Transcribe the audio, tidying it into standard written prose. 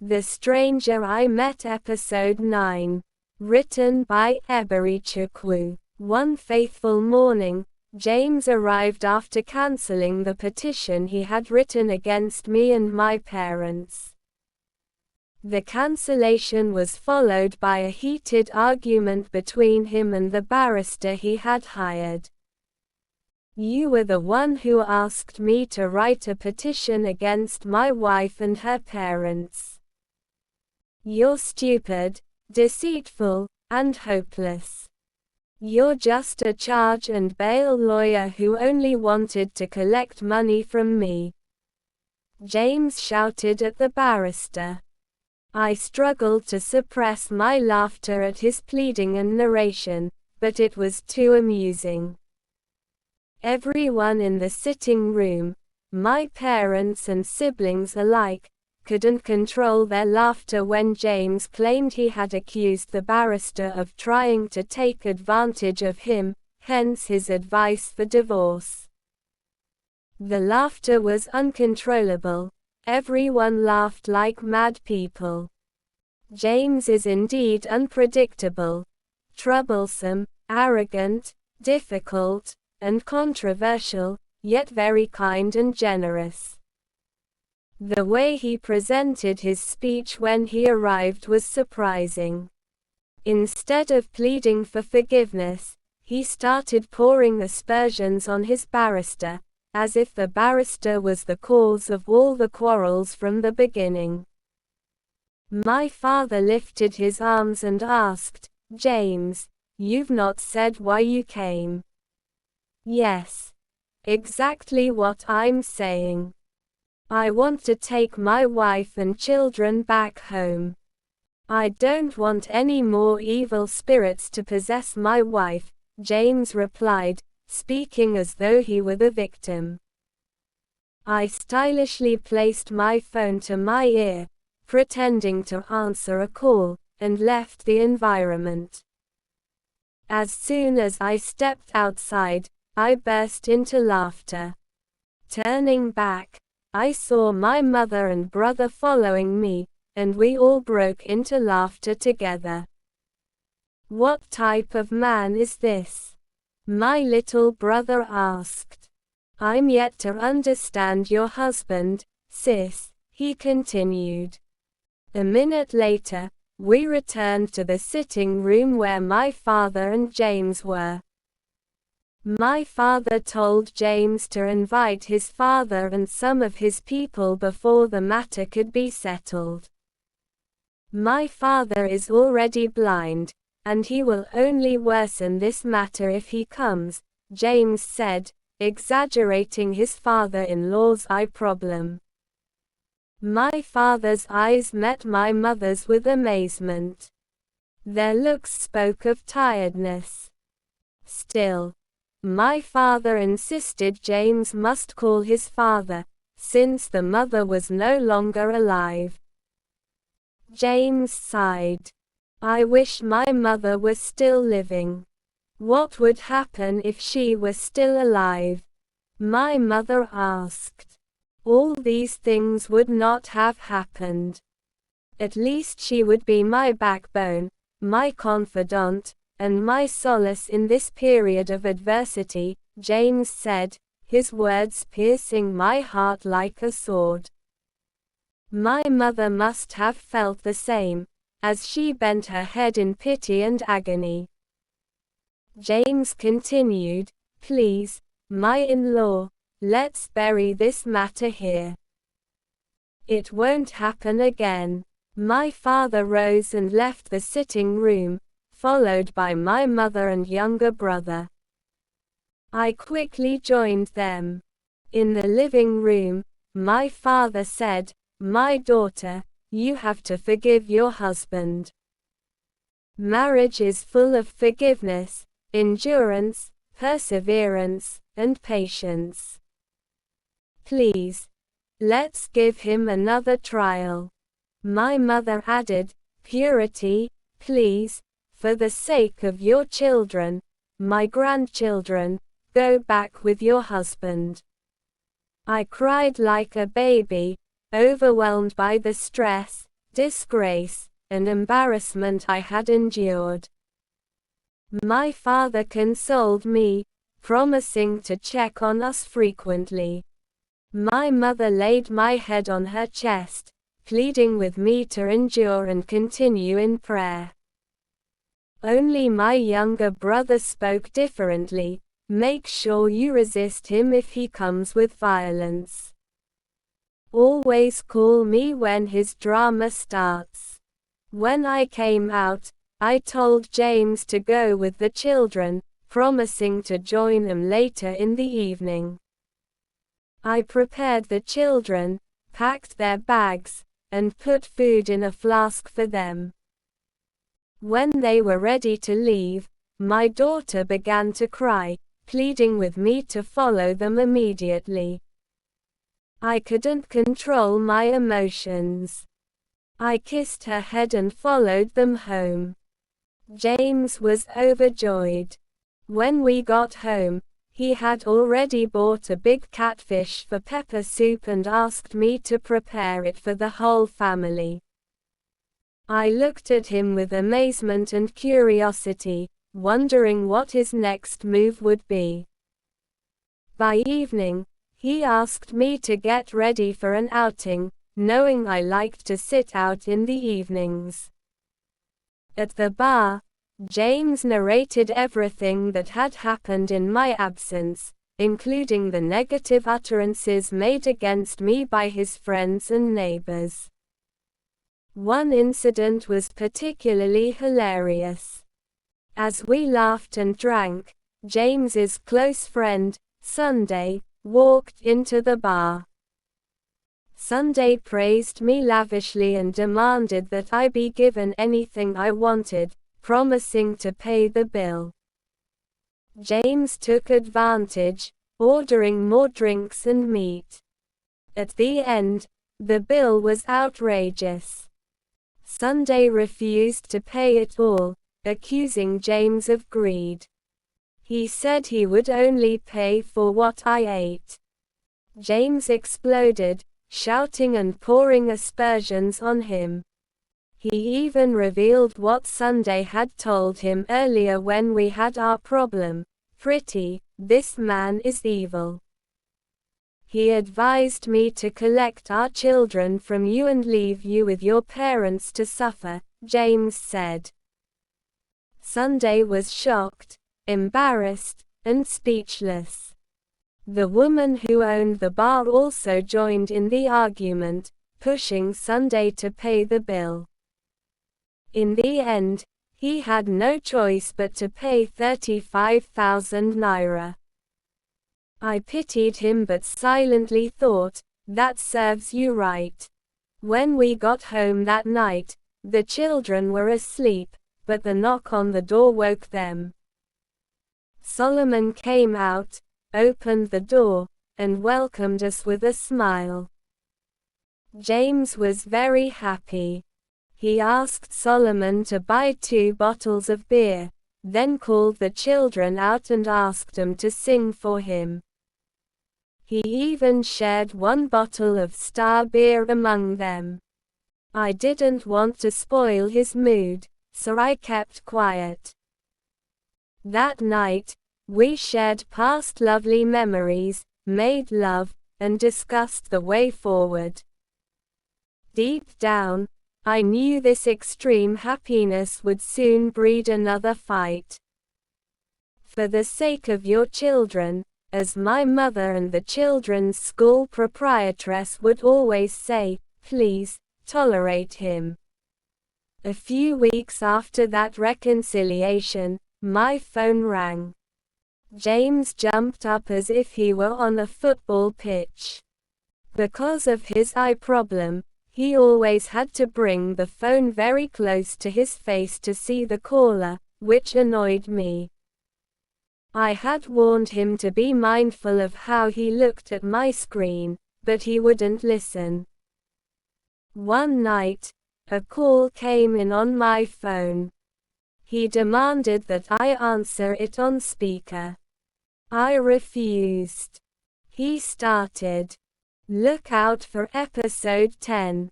The Stranger I Met Episode 9. Written by Eberichukwu. One fateful morning, James arrived after cancelling the petition he had written against me and my parents. The cancellation was followed by a heated argument between him and the barrister he had hired. "You were the one who asked me to write a petition against my wife and her parents. You're stupid, deceitful, and hopeless. You're just a charge and bail lawyer who only wanted to collect money from me," James shouted at the barrister. I struggled to suppress my laughter at his pleading and narration, but it was too amusing. Everyone in the sitting room, my parents and siblings alike, couldn't control their laughter when James claimed he had accused the barrister of trying to take advantage of him, hence his advice for divorce. The laughter was uncontrollable. Everyone laughed like mad people. James is indeed unpredictable, troublesome, arrogant, difficult, and controversial, yet very kind and generous. The way he presented his speech when he arrived was surprising. Instead of pleading for forgiveness, he started pouring aspersions on his barrister, as if the barrister was the cause of all the quarrels from the beginning. My father lifted his arms and asked, "James, you've not said why you came." "Yes. Exactly what I'm saying. I want to take my wife and children back home. I don't want any more evil spirits to possess my wife," James replied, speaking as though he were the victim. I stylishly placed my phone to my ear, pretending to answer a call, and left the environment. As soon as I stepped outside, I burst into laughter. Turning back, I saw my mother and brother following me, and we all broke into laughter together. "What type of man is this?" my little brother asked. "I'm yet to understand your husband, sis," he continued. A minute later, we returned to the sitting room where my father and James were. My father told James to invite his father and some of his people before the matter could be settled. "My father is already blind, and he will only worsen this matter if he comes," James said, exaggerating his father-in-law's eye problem. My father's eyes met my mother's with amazement. Their looks spoke of tiredness. Still, my father insisted James must call his father, since the mother was no longer alive. James sighed. "I wish my mother were still living. What would happen if she were still alive?" my mother asked. "All these things would not have happened. At least she would be my backbone, my confidant, and my solace in this period of adversity," James said, his words piercing my heart like a sword. My mother must have felt the same, as she bent her head in pity and agony. James continued, "Please, my in-law, let's bury this matter here. It won't happen again." My father rose and left the sitting room, followed by my mother and younger brother. I quickly joined them. In the living room, my father said, "My daughter, you have to forgive your husband. Marriage is full of forgiveness, endurance, perseverance, and patience. Please, let's give him another trial." My mother added, "Purity, please, for the sake of your children, my grandchildren, go back with your husband." I cried like a baby, overwhelmed by the stress, disgrace, and embarrassment I had endured. My father consoled me, promising to check on us frequently. My mother laid my head on her chest, pleading with me to endure and continue in prayer. Only my younger brother spoke differently. Make sure you resist him if he comes with violence. Always call me when his drama starts. When I came out, I told James to go with the children, promising to join them later in the evening. I prepared the children, packed their bags, and put food in a flask for them. When they were ready to leave, my daughter began to cry, pleading with me to follow them immediately. I couldn't control my emotions. I kissed her head and followed them home. James was overjoyed. When we got home, he had already bought a big catfish for pepper soup and asked me to prepare it for the whole family. I looked at him with amazement and curiosity, wondering what his next move would be. By evening, he asked me to get ready for an outing, knowing I liked to sit out in the evenings. At the bar, James narrated everything that had happened in my absence, including the negative utterances made against me by his friends and neighbors. One incident was particularly hilarious. As we laughed and drank, James's close friend, Sunday, walked into the bar. Sunday praised me lavishly and demanded that I be given anything I wanted, promising to pay the bill. James took advantage, ordering more drinks and meat. At the end, the bill was outrageous. Sunday refused to pay it all, accusing James of greed. He said he would only pay for what I ate. James exploded, shouting and pouring aspersions on him. He even revealed what Sunday had told him earlier when we had our problem. "Pretty, this man is evil." He advised me to collect our children from you and leave you with your parents to suffer, James said. Sunday was shocked, embarrassed, and speechless. The woman who owned the bar also joined in the argument, pushing Sunday to pay the bill. In the end, he had no choice but to pay 35,000 naira. I pitied him but silently thought, that serves you right. When we got home that night, the children were asleep, but the knock on the door woke them. Solomon came out, opened the door, and welcomed us with a smile. James was very happy. He asked Solomon to buy 2 bottles of beer, then called the children out and asked them to sing for him. He even shared 1 bottle of Star beer among them. I didn't want to spoil his mood, so I kept quiet. That night, we shared past lovely memories, made love, and discussed the way forward. Deep down, I knew this extreme happiness would soon breed another fight. For the sake of your children, as my mother and the children's school proprietress would always say, please, tolerate him. A few weeks after that reconciliation, my phone rang. James jumped up as if he were on a football pitch. Because of his eye problem, he always had to bring the phone very close to his face to see the caller, which annoyed me. I had warned him to be mindful of how he looked at my screen, but he wouldn't listen. One night, a call came in on my phone. He demanded that I answer it on speaker. I refused. He started. Look out for episode 10.